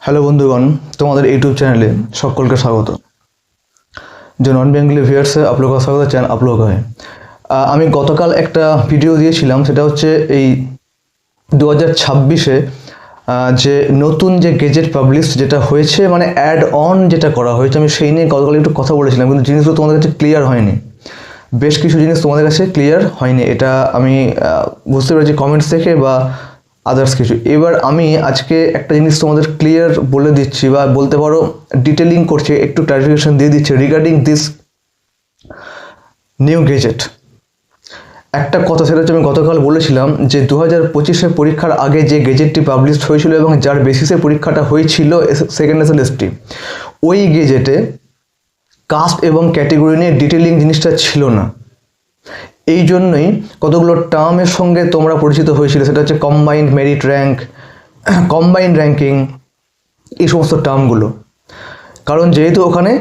Hello বন্ধুগণ, তোমাদের YouTube চ্যানেলে সকলকে স্বাগত। যে নন বেঙ্গলি ভিউয়ার্সে आप लोगों का स्वागत है चैनल आप लोगों है। আমি গতকাল একটা ভিডিও দিয়েছিলাম, সেটা হচ্ছে এই 2026-এ যে নতুন যে গেজেট পাবলিশ যেটা হয়েছে, মানে অ্যাড অন যেটা করা হয়েছে, আমি সেই নিয়ে গতকাল একটু কথা বলেছিলাম, কিন্তু জিনিসগুলো তোমাদের কাছে ক্লিয়ার হয়নি। বেশ কিছু জিনিস তোমাদের কাছে ক্লিয়ার হয়নি, এটা আমি বুঝতে পেরেছি কমেন্টস থেকে বা আদার্স কিছু। এবার আমি আজকে একটা জিনিস তোমাদের ক্লিয়ার বলে দিচ্ছি, বা বলতে পারো ডিটেলিং করছি, একটু ক্লারিফিকেশন দিয়ে দিচ্ছি রিগার্ডিং দিস নিউ গেজেট। একটা কথা, সেটা হচ্ছে আমি গতকাল বলেছিলাম যে 2025-এ পরীক্ষার আগে যে গেজেটটি পাবলিশ হয়েছিল এবং যার বেসিসে পরীক্ষাটা হয়েছিল সেকেন্ড এসএলএসটি, ওই গেজেটে কাস্ট এবং ক্যাটেগরি নিয়ে ডিটেলিং জিনিসটা ছিল না। এই জন্যই কতগুলো টার্মের সঙ্গে তোমরা পরিচিত হয়েছিল, সেটা হচ্ছে combined merit rank, combined ranking, এই সমস্ত টার্মগুলো। কারণ যেহেতু ওখানে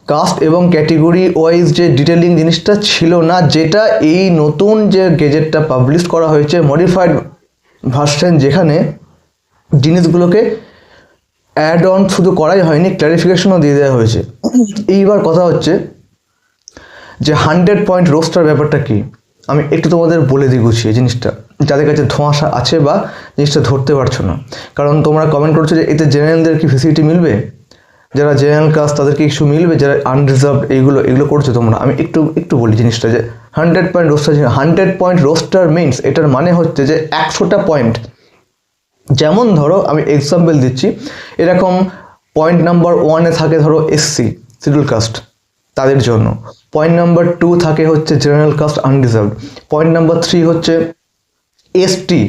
কাস্ট এবং ক্যাটেগরি ওয়াইজ যে ডিটেলিং জিনিসটা ছিল না, যেটা এই নতুন যে গেজেটটা পাবলিশ করা হয়েছে মডিফাইড ভার্সন, যেখানে জিনিসগুলোকে অ্যাড অন শুধু করাই হয়নি, ক্লারিফিকেশনও দিয়ে দেওয়া হয়েছে। এইবার কথা হচ্ছে যে 100 পয়েন্ট রোস্টার ব্যাপারটা কি, আমি একটু তোমাদের বলে দিই গুছিয়ে জিনিসটা, যাদের কাছে ধোঁয়াশা আছে বা জিনিসটা ধরতে পারছো না। কারণ তোমরা কমেন্ট করছো যে এতে জেনারেলদের কি ফেসিলিটি মিলবে, যারা জেনারেল কাস্ট তাদেরকে কিছু মিলবে, যারা আনরিজার্ভ, এইগুলো করছো তোমরা। আমি একটু বলি জিনিসটা, যে 100 point roaster, 100 point roaster means এটার মানে হচ্ছে যে 100টা পয়েন্ট। যেমন ধরো আমি এক্সাম্পল দিচ্ছি, এরকম পয়েন্ট নাম্বার 1-এ থাকে ধরো এসসি শিডিউল কাস্ট, তাদের জন্য। পয়েন্ট নাম্বার 2 থাকে হচ্ছে general caste unreserved. Point number 3 হচ্ছে এসটি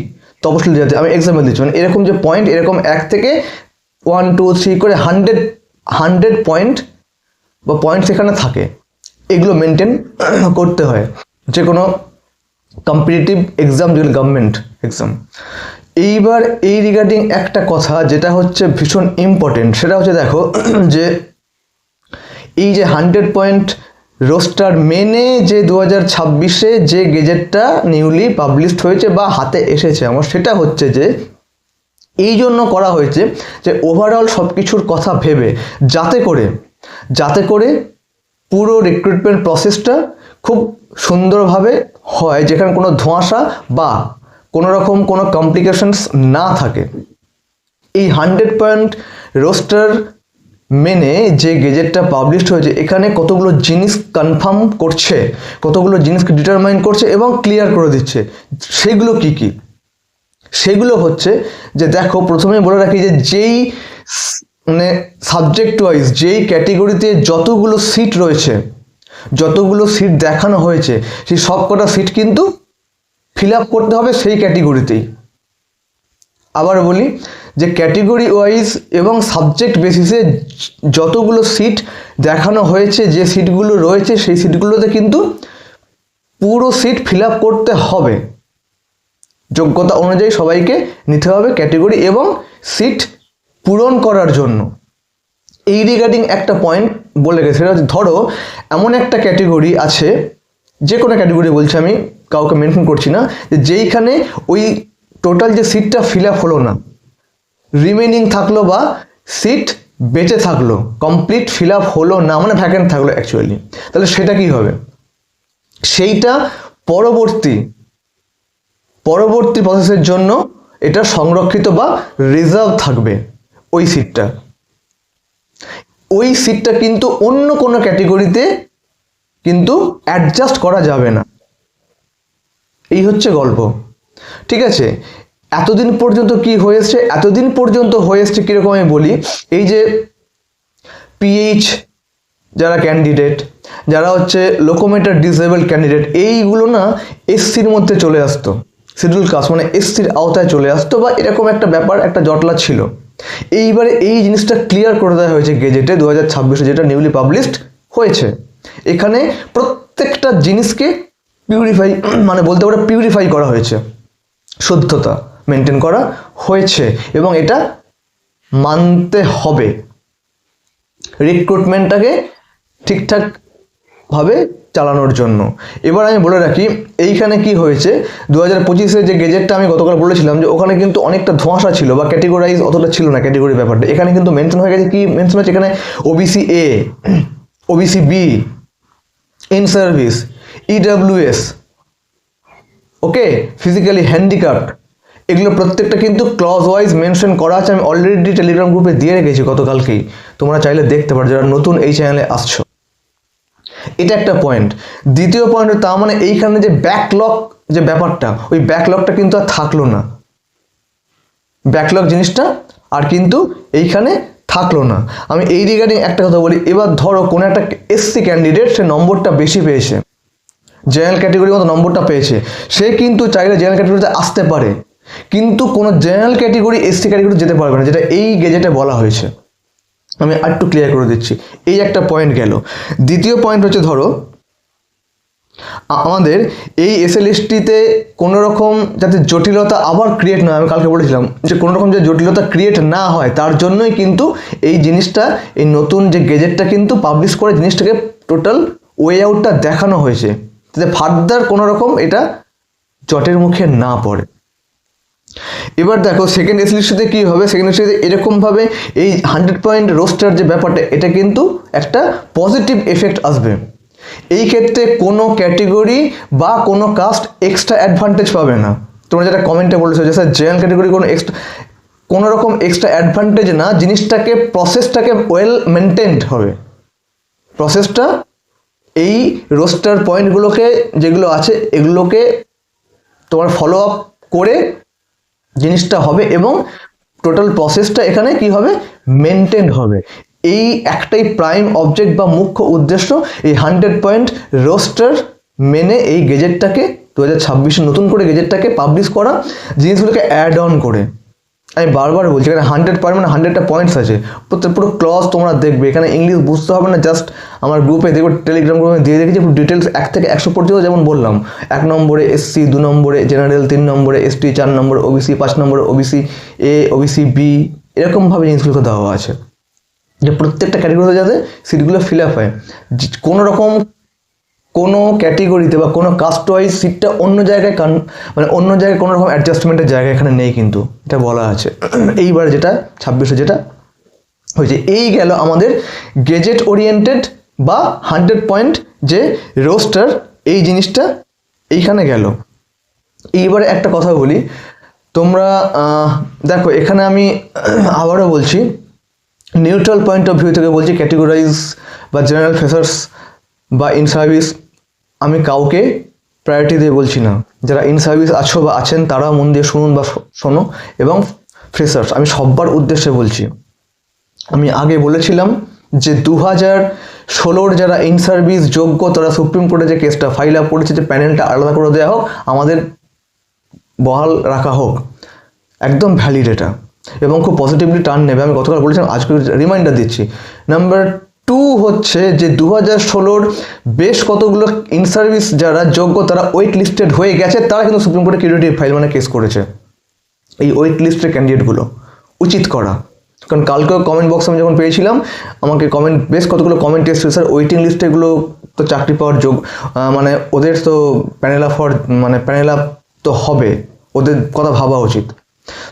তপশিলি জাতি। আমি এক্সাম্পল দিচ্ছি, মানে এরকম যে পয়েন্ট, এরকম 1 থেকে 1 2 3 করে 100 পয়েন্ট বা পয়েন্ট সেখানে থাকে। এগুলো মেনটেন করতে হয় যে কোনো কম্পিটিটিভ এক্সাম, যেগুলো গভর্নমেন্ট এক্সাম। এইবার এই রিগার্ডিং একটা কথা যেটা হচ্ছে ভীষণ ইম্পর্টেন্ট, সেটা হচ্ছে দেখো যে এই যে 100 পয়েন্ট রোস্টার মেনে যে 2026-এ যে গেজেটটা নিউলি পাবলিশড হয়েছে বা হাতে এসেছে আমার, সেটা হচ্ছে যে এই জন্য করা হয়েছে যে ওভারঅল সব কিছুর কথা ভেবে, যাতে করে পুরো রিক্রুটমেন্ট প্রসেসটা খুব সুন্দরভাবে হয়, যেখানে কোনো ধোঁয়াশা বা কোনো রকম কোনো কমপ্লিকেশনস না থাকে। এই 100 পয়েন্ট রোস্টার মেনে যে গেজেটটা পাবলিশড হয়েছে, এখানে কতগুলো জিনিস কনফার্ম করছে, কতগুলো জিনিসকে ডিটারমাইন করছে এবং ক্লিয়ার করে দিচ্ছে। সেগুলো কি কি? সেগুলো হচ্ছে যে দেখো, প্রথমে বলে রাখি যে যেই মানে সাবজেক্ট ওয়াইজ যেই ক্যাটেগরিতে যতগুলো সিট রয়েছে, যতগুলো সিট দেখানো হয়েছে, সেই সব কটা সিট কিন্তু ফিল আপ করতে হবে সেই ক্যাটেগরিতেই। আবার বলি যে ক্যাটেগরি ওয়াইজ এবং সাবজেক্ট বেসিসে যতগুলো সিট দেখানো হয়েছে, যে সিটগুলো রয়েছে, সেই সিটগুলোতে কিন্তু পুরো সিট ফিল আপ করতে হবে। যোগ্যতা অনুযায়ী সবাইকে নিতে হবে ক্যাটেগরি এবং সিট পূরণ করার জন্য। এই রিগার্ডিং একটা পয়েন্ট বলে গেছে, সেটা হচ্ছে ধরো এমন একটা ক্যাটেগরি আছে, যে কোনো ক্যাটেগরি বলছি, আমি কাউকে মেনশন করছি না, যে যেইখানে ওই টোটাল যে সিটটা ফিল আপ হলো না, রিমেনিং থাকলো বা সিট বেঁচে থাকলো, কমপ্লিট ফিল আপ হলো না, মানে ভ্যাকেন্ট থাকলো অ্যাকচুয়ালি, তাহলে সেটা কি হবে? সেইটা পরবর্তী প্রসেসের জন্য এটা সংরক্ষিত বা রিজার্ভ থাকবে। ওই সিটটা কিন্তু অন্য কোনো ক্যাটেগরিতে কিন্তু অ্যাডজাস্ট করা যাবে না। এই হচ্ছে গল্প, ঠিক আছে? এতদিন পর্যন্ত কি হয়েছে, কিরকম আমি বলি, এই যে পিএইচ যারা ক্যান্ডিডেট, যারা হচ্ছে লোকোমোটর ডিসেবল ক্যান্ডিডেট, এইগুলো না এসসির মধ্যে চলে আসতো, শিডিউল কাস্ট মানে এসসির আওতায় চলে আসতো, বা এরকম একটা ব্যাপার, একটা জটলা ছিল। এইবারে এই জিনিসটা ক্লিয়ার করে দেওয়া হয়েছে গেজেটে 2026-এ, যেটা নিউলি পাবলিশড হয়েছে। এখানে প্রত্যেকটা জিনিসকে মানে বলতে পারো পিউরিফাই করা হয়েছে, শুদ্ধতা মেনটেন করা হয়েছে, এবং এটা মানতে হবে। রিক্রুটমেন্টটাকে ঠিকঠাক ভাবে চালানোর জন্য। এবার আমি বলে রাখি এইখানে কি হয়েছে, 2025-এ যে গেজেটটা আমি গতকাল বলেছিলাম যে ওখানে কিন্তু অনেকটা ধোঁয়াশা ছিল বা ক্যাটেগরাইজ অতটা ছিল না ক্যাটেগরি ব্যাপারটা। এখানে কিন্তু মেনশন হয়ে গেছে, কি মেনশন হচ্ছে এখানে OBC A, OBC B, in service, EWS, okay, physically handicapped, এগুলো প্রত্যেকটা কিন্তু ক্লজ ওয়াইজ মেনশন করা আছে। আমি অলরেডি টেলিগ্রাম গ্রুপে দিয়ে রেখেছি গতকালকেই, তোমরা চাইলে দেখতে পারো যারা নতুন এই চ্যানেলে আসছো। এটা একটা পয়েন্ট। দ্বিতীয় পয়েন্ট, তার মানে এইখানে যে ব্যাকলগ যে ব্যাপারটা, ওই ব্যাকলগটা কিন্তু আর থাকলো না, ব্যাকলগ জিনিসটা আর কিন্তু এইখানে থাকলো না। আমি এই রিগার্ডিং একটা কথা বলি, এবার ধরো কোনো একটা এসসি ক্যান্ডিডেট, সে নম্বরটা বেশি পেয়েছে, জেনারেল ক্যাটেগরির মতো নম্বরটা পেয়েছে, সে কিন্তু চাইলে জেনারেল ক্যাটেগরিতে আসতে পারে, কিন্তু কোনো জেনারেল ক্যাটেগরি এসসি ক্যাটেগরি যেতে পারবে না, যেটা এই গেজেটে বলা হয়েছে। আমি আরেকটু ক্লিয়ার করে দিচ্ছি, এই একটা পয়েন্ট গেল। দ্বিতীয় পয়েন্ট হচ্ছে, ধরো আমাদের এই এসএলএসটিতে কোনো রকম যাতে জটিলতা আবার ক্রিয়েট না হয়, আমি কালকে বলেছিলাম যে কোনো রকম যে জটিলতা ক্রিয়েট না হয় তার জন্যই কিন্তু এই জিনিসটা, এই নতুন যে গেজেটটা কিন্তু পাবলিশ করে জিনিসটাকে টোটাল ওয়ে আউটটা দেখানো হয়েছে, যাতে ফার্দার কোনো রকম এটা জটের মুখে না পড়ে। এবার দেখো সেকেন্ড এসএলএসটিতে কী হবে, সেকেন্ড এসএলএসটিতে এরকমভাবে এই 100 পয়েন্ট রোস্টার যে ব্যাপারটা, এটা কিন্তু একটা পজিটিভ এফেক্ট আসবে। এই ক্ষেত্রে কোনো ক্যাটেগরি বা কোনো কাস্ট এক্সট্রা অ্যাডভান্টেজ পাবে না। তোমরা যেটা কমেন্টে বলেছো যে স্যার জেনারেল ক্যাটেগরি কোনো রকম এক্সট্রা অ্যাডভান্টেজ না, জিনিসটাকে প্রসেসটাকে ওয়েল মেনটেন্ড হবে, প্রসেসটা এই রোস্টার পয়েন্টগুলোকে যেগুলো আছে এগুলোকে তোমার ফলো আপ করে জিনিসটা হবে এবং টোটাল প্রসেসটা এখানে কি হবে, মেনটেন হবে। এই একটাই প্রাইম অবজেক্ট বা মুখ্য উদ্দেশ্য, এই 100 পয়েন্ট রোস্টার মেনে এই গেজেটটাকে 2026 নতুন করে গেজেটটাকে পাবলিশ করা, জিনিসগুলোকে অ্যাড অন করে। আমি বারবার বলছি এখানে 100 পয়েন্ট মানে 100টা পয়েন্টস আছে, পুরো ক্লজ তোমরা দেখবে, এখানে ইংলিশ বুঝতে হবে না, জাস্ট আমার গ্রুপে দেখবে, টেলিগ্রাম গ্রুপে দিয়ে রেখেছি পুরো ডিটেলস 1 থেকে 100 পর্যন্ত। যেমন বললাম 1 নম্বরে এসসি, 2 নম্বরে জেনারেল, 3 নম্বরে এসটি, 4 নম্বরে ওবিসি, 5 নম্বরে ওবিসি এ, ওবিসি বি, এরকমভাবে জিনিসগুলোকে দেওয়া আছে যে প্রত্যেকটা ক্যাটেগরিতে যাতে সিটগুলো ফিল আপ হয়। কোনো রকম কোনো ক্যাটেগরিতে বা কোনো কাস্ট ওয়াইজ সিটটা অন্য জায়গায় মানে অন্য জায়গায় কোনো রকম অ্যাডজাস্টমেন্টের জায়গা এখানে নেই, কিন্তু এটা বলা আছে। এইবার যেটা 26-এ যেটা হয়েছে, এই গেল আমাদের গেজেট ওরিয়েন্টেড বা 100 পয়েন্ট যে রোস্টার, এই জিনিসটা এইখানে গেল। এইবারে একটা কথা বলি, তোমরা দেখো এখানে আমি আবারও বলছি, নিউট্রাল পয়েন্ট অফ ভিউ থেকে বলছি, ক্যাটেগরাইজ বা জেনারেল ফ্রেশার্স বা ইন সার্ভিস আমি কাউকে প্রায়োরিটি দিয়ে বলছি না। যারা ইন সার্ভিস আছো বা আছেন তারাও মন দিয়ে শুনুন বা শোনো, এবং ফ্রেশার্স আমি সবার উদ্দেশ্যে বলছি। আমি আগে বলেছিলাম যে 2016 যারা ইন সার্ভিস যোগ্য তারা সুপ্রিম কোর্টে যে কেসটা ফাইল আপ করেছে যে প্যানেলটা আলাদা করে দেওয়া হোক, আমাদের বহাল রাখা হোক, একদম ভ্যালিড এটা এবং খুব পজিটিভলি টার্ন নেবে। আমি গতকাল বলেছিলাম, আজকে রিমাইন্ডার দিচ্ছি। নাম্বার 2 হচ্ছে যে 2016 বেশ কতগুলো ইন সার্ভিস যারা যোগ্য তারা ওয়েট লিস্টেড হয়ে গেছে, তারা কিন্তু সুপ্রিম কোর্টে কিউরেটিভ ফাইল মানে কেস করেছে। এই ওয়েট লিস্টের ক্যান্ডিডেটগুলো উচিত করা, কারণ কালকেও কমেন্ট বক্সে আমি যখন পেয়েছিলাম, আমাকে কমেন্ট বেশ কতগুলো কমেন্ট এসেছে, স্যার ওয়েটিং লিস্টে এগুলো তো চাকরি পাওয়ার যোগ, মানে ওদের তো প্যানেল আপ মানে প্যানেল আপ তো হবে, ওদের কথা ভাবা উচিত।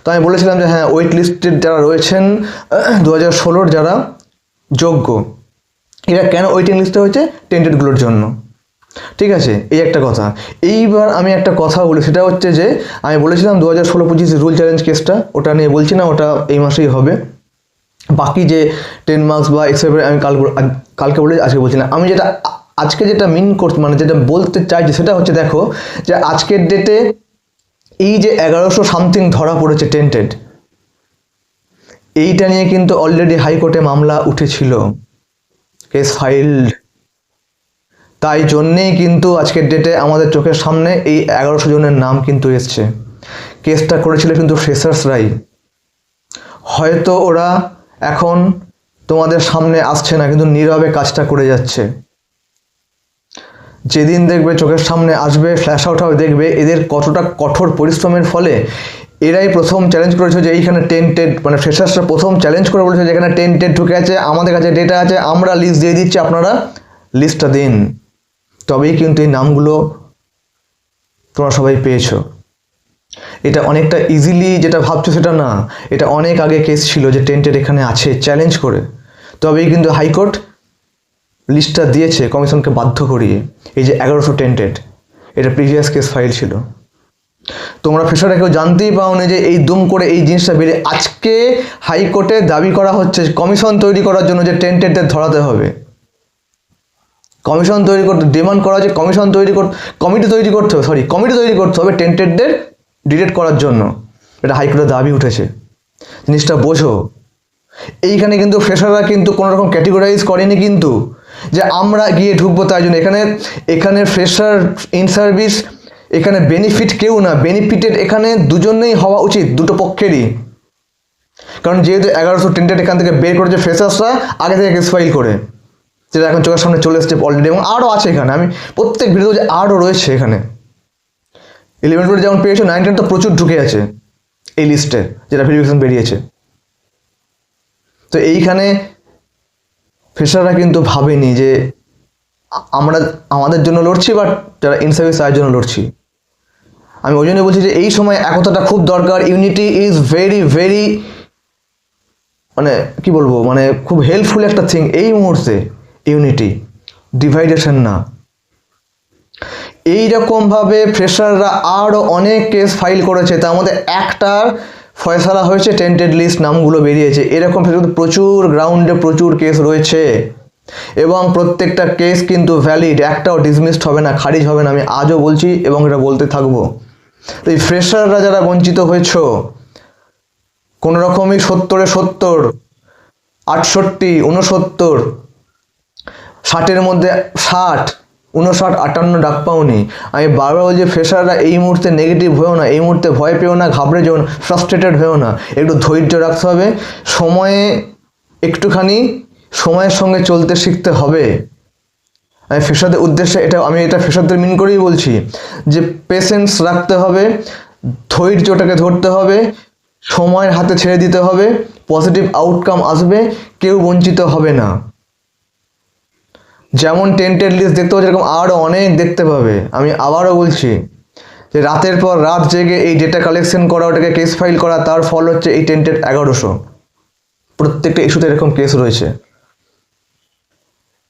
তো আমি বলেছিলাম যে হ্যাঁ, ওয়েট লিস্টেড যারা রয়েছেন 2016 যারা যোগ্য, এরা কেন ওয়েটিং লিস্টে হয়েছে, টেন্টেডগুলোর জন্য, ঠিক আছে, এই একটা কথা। এইবার আমি একটা কথা বলি, সেটা হচ্ছে যে আমি বলেছিলাম 2016-25 রুল চ্যালেঞ্জ কেসটা, ওটা নিয়ে বলছি না, ওটা এই মাসেই হবে। বাকি যে 10 মার্কস বা এক্সেপ্ট আমি কালকে বলে আজকে বলছি না। আমি যেটা আজকে যেটা মিন করতে মানে যেটা বলতে চাইছি সেটা হচ্ছে, দেখো যে আজকের ডেটে এই যে 1100 সামথিং ধরা পড়েছে টেন্টেড, এইটা নিয়ে কিন্তু অলরেডি হাইকোর্টে মামলা উঠেছিল, কেস ফাইল্ড। তাই জন্যেই কিন্তু আজকের ডেটে আমাদের চোখের সামনে এই 1100 জনের নাম কিন্তু এসছে। কেসটা করেছিল কিন্তু ফ্রেশার্সরাই। হয়তো ওরা এখন তোমাদের সামনে আসছে না, কিন্তু নীরবে কাজটা করে যাচ্ছে। যেদিন দেখবে চোখের সামনে আসবে, ফ্ল্যাশ আউট হবে, দেখবে এদের কতটা কঠোর পরিশ্রমের ফলে এরাই প্রথম চ্যালেঞ্জ করেছে যে এইখানে টেন্টেড, মানে ফ্রেশার্সরা প্রথম চ্যালেঞ্জ করে বলেছে যে এখানে টেন্টেড ঢুকে আছে, আমাদের কাছে ডেটা আছে, আমরা লিস্ট দিয়ে দিচ্ছি, আপনারা লিস্টটা দিন। তবেই কিন্তু এই নামগুলো তোমরা সবাই পেয়েছো। এটা অনেকটা ইজিলি যেটা ভাবছো সেটা না, এটা অনেক আগে কেস ছিল যে টেন্টেড এখানে আছে চ্যালেঞ্জ করে, তবেই কিন্তু হাইকোর্ট লিস্টটা দিয়েছে কমিশনকে বাধ্য করিয়ে। এই যে 1100 টেন্টেড, এটা প্রিভিয়াস কেস ফাইল ছিল। তোমরা ফ্রেশাররা কেউ জানতেই পাওনি যে এই দুম করে এই জিনিসটা বেরিয়ে আজকে হাইকোর্টে দাবি করা হচ্ছে কমিশন তৈরি করার জন্য যে টেন্টেডদের ধরাতে হবে। কমিশন তৈরি করতে ডিমান্ড করা হচ্ছে, কমিটি তৈরি করতে হবে টেন্টেডদের ডিটেক্ট করার জন্য। এটা হাইকোর্টের দাবি উঠেছে, জিনিসটা বোঝো। এইখানে কিন্তু ফ্রেশাররা কিন্তু কোনো রকম ক্যাটেগরাইজ করেনি কিন্তু যে আমরা গিয়ে ঢুকবো তাই জন্য। এখানে ফ্রেশার ইন সার্ভিস, এখানে বেনিফিট কেউ না, বেনিফিটেড এখানে দুজনেই হওয়া উচিত, দুটো পক্ষেরই। কারণ যেহেতু 1100 টেন্টেড এখান থেকে বের করেছে ফ্রেশার্সরা আগে থেকে কেস ফাইল করে, যেটা এখন চোখের সামনে চলে এসছে অলরেডি, এবং আরও আছে এখানে। আমি প্রত্যেক ভিডিও যে আরও রয়েছে এখানে। 11 যেমন পেয়েছো, 9 তো প্রচুর ঢুকে আছে এই লিস্টে, যেটা ভেরিফিকেশন বেরিয়েছে। তো এইখানে ফ্রেশাররা কিন্তু ভাবেনি যে আমরা আমাদের জন্য লড়ছি, বাট যারা ইন সার্ভিস তার জন্য লড়ছি। আমি ওই জন্য বলছি যে এই সময় একতাটা খুব দরকার। ইউনিটি ইজ ভেরি ভেরি, মানে কি বলবো, মানে খুব হেল্পফুল একটা থিং এই মুহূর্তে। ইউনিটি, ডিভাইডেশন না। এইরকমভাবে ফ্রেশাররা আরও অনেক কেস ফাইল করেছে, তার মধ্যে একটার ফয়সালা হয়েছে, টেন্টেড লিস্ট নামগুলো বেরিয়েছে। এরকম প্রচুর গ্রাউন্ডে প্রচুর কেস রয়েছে, এবং প্রত্যেকটা কেস কিন্তু ভ্যালিড, একটাও ডিসমিসড হবে না, খারিজ হবে না। আমি আজও বলছি এবং এটা বলতে থাকবো। তো এই ফ্রেশাররা যারা বঞ্চিত হয়েছ, কোনো রকমই 70-এ 70, 68, 69, 60-এর মধ্যে 60, 59, 58 ডাক পাওনি। আমি বারবার বলছি ফ্রেশাররা এই মুহূর্তে নেগেটিভ হয়েও না, এই মুহূর্তে ভয় পেও না, ঘাবড়ে যেও না, ফ্রাস্ট্রেটেড হয়েও না। একটু ধৈর্য রাখতে হবে, একটুখানি সময়ের সঙ্গে চলতে শিখতে হবে। আমি ফ্রেশারদের উদ্দেশ্যে আমি এটা ফ্রেশারদের মিন করেই বলছি যে পেশেন্স রাখতে হবে, ধৈর্যটাকে ধরতে হবে, সময়ের হাতে ছেড়ে দিতে হবে, পজিটিভ আউটকাম আসবে, কেউ বঞ্চিত হবে না। যেমন টেন্টেড লিস্ট দেখতে পাচ্ছি, এরকম আরও অনেক দেখতে পাবে। আমি আবারও বলছি যে রাতের পর রাত জেগে এই ডেটা কালেকশন করা, ওটাকে কেস ফাইল করা, তার ফল হচ্ছে এই টেন্টেড 1100। প্রত্যেকটা ইস্যুতে এরকম কেস রয়েছে।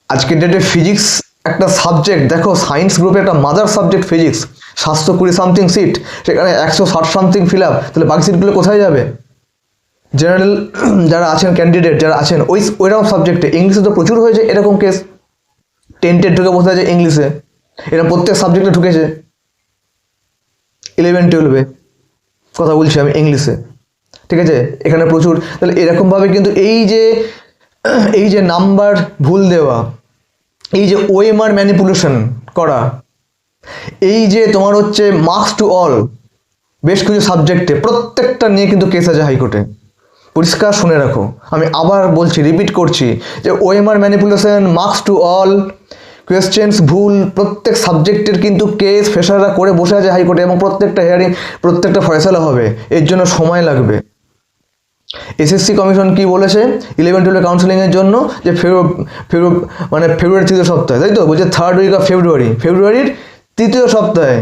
আজকের ডেটে ফিজিক্স একটা সাবজেক্ট, দেখো সায়েন্স গ্রুপে একটা mother subject physics, 720 something seat, সেখানে 160 সামথিং ফিল আপ। তাহলে বাকি সিটগুলো কোথায় যাবে? জেনারেল যারা আছেন, ক্যান্ডিডেট যারা আছেন ওইরকম সাবজেক্টে, ইংলিশে তো প্রচুর হয়েছে এরকম কেস। টেন্টেড ঢুকে বসে আছে ইংলিশে, এরা প্রত্যেক সাবজেক্টে ঢুকেছে। 11-12 কথা বলছি আমি ইংলিশে, ঠিক আছে, এখানে প্রচুর। তাহলে এরকমভাবে কিন্তু এই যে নাম্বার ভুল দেওয়া, এই যে ওএমআর ম্যানিপুলেশন করা, এই যে তোমার হচ্ছে মার্কস টু অল, বেশ কিছু সাবজেক্টে প্রত্যেকটা নিয়ে কিন্তু কেস আছে হাইকোর্টে। পরিষ্কার শুনে রাখো, আমি আবার বলছি, রিপিট করছি যে OMR manipulation, marks to all, questions ভুল, প্রত্যেক সাবজেক্টের কিন্তু কেস ফ্রেশাররা করে বসে আছে হাইকোর্টে, এবং প্রত্যেকটা হিয়ারিং, প্রত্যেকটা ফয়সালা হবে। এর জন্য সময় লাগবে। এসএসসি কমিশন কি বলেছে 11-12 কাউন্সেলিংয়ের জন্য? যে ফেব্রুয়ারি 3য় সপ্তাহে, তাই তো বলছে 3rd উইক অফ ফেব্রুয়ারির 3য় সপ্তাহে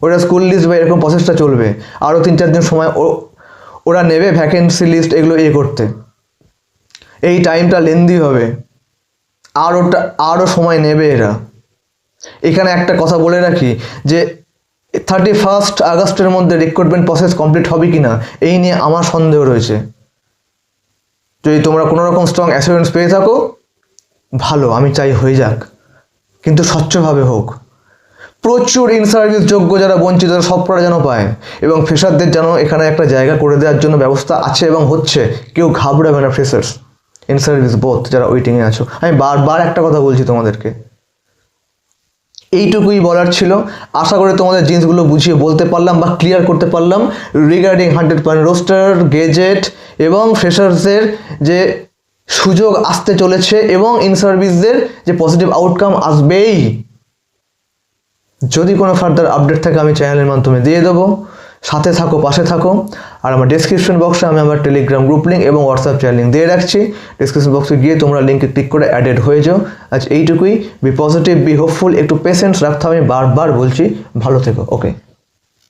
ওরা স্কুল লিস্ট বা এরকম প্রসেসটা চলবে। আরও 3-4 দিন সময় ওরা নেবে ভ্যাকেন্সি লিস্ট এগুলো করতে। এই টাইমটা লেন্দি হবে, আরও সময় নেবে এরা। এখানে একটা কথা বলে রাখি যে 31 আগস্টের মধ্যে রিক্রুটমেন্ট প্রসেস কমপ্লিট হবে কি না, এই নিয়ে আমার সন্দেহ রয়েছে। যদি তোমরা কোনো রকম স্ট্রং অ্যাসুরেন্স পেয়ে থাকো ভালো, আমি চাই হয়ে যাক, কিন্তু স্বচ্ছভাবে হোক। প্রচুর ইন সার্ভিস যোগ্য যারা বঞ্চিত, তারা সবকটা যেন পায়, এবং ফ্রেশারদের যেন এখানে একটা জায়গা করে দেওয়ার জন্য ব্যবস্থা আছে এবং হচ্ছে। কেউ ঘাবড়াবে না, ফ্রেশার্স ইন সার্ভিস বোথ যারা ওয়েটিংয়ে আছো। আমি বারবার একটা কথা বলছি তোমাদেরকে, এইটুকুই বলার ছিল। আশা করি তোমাদের জিনিসগুলো বুঝিয়ে বলতে পারলাম বা ক্লিয়ার করতে পারলাম রিগার্ডিং 100% রোস্টার, গেজেট এবং ফ্রেশার্সদের যে সুযোগ আসতে চলেছে, এবং ইন সার্ভিসদের যে পজিটিভ আউটকাম আসবেই। যদি কোনো ফার্দার আপডেট থাকে আমি চ্যানেলের মাধ্যমে দিয়ে দেবো। সাথে থাকো, পাশে থাকো। আর আমার ডেসক্রিপশন বক্সে আমি আমার টেলিগ্রাম গ্রুপ লিঙ্ক এবং হোয়াটসঅ্যাপ চ্যানেল লিঙ্ক দিয়ে রাখছি। ডেসক্রিপশন বক্সে গিয়ে তোমরা লিঙ্কে ক্লিক করে অ্যাডেড হয়ে যাও। আজ এইটুকুই। বি পজিটিভ, বি হোপফুল, একটু পেশেন্স রাখতে হবে, আমি বারবার বলছি। ভালো থেকো। ওকে।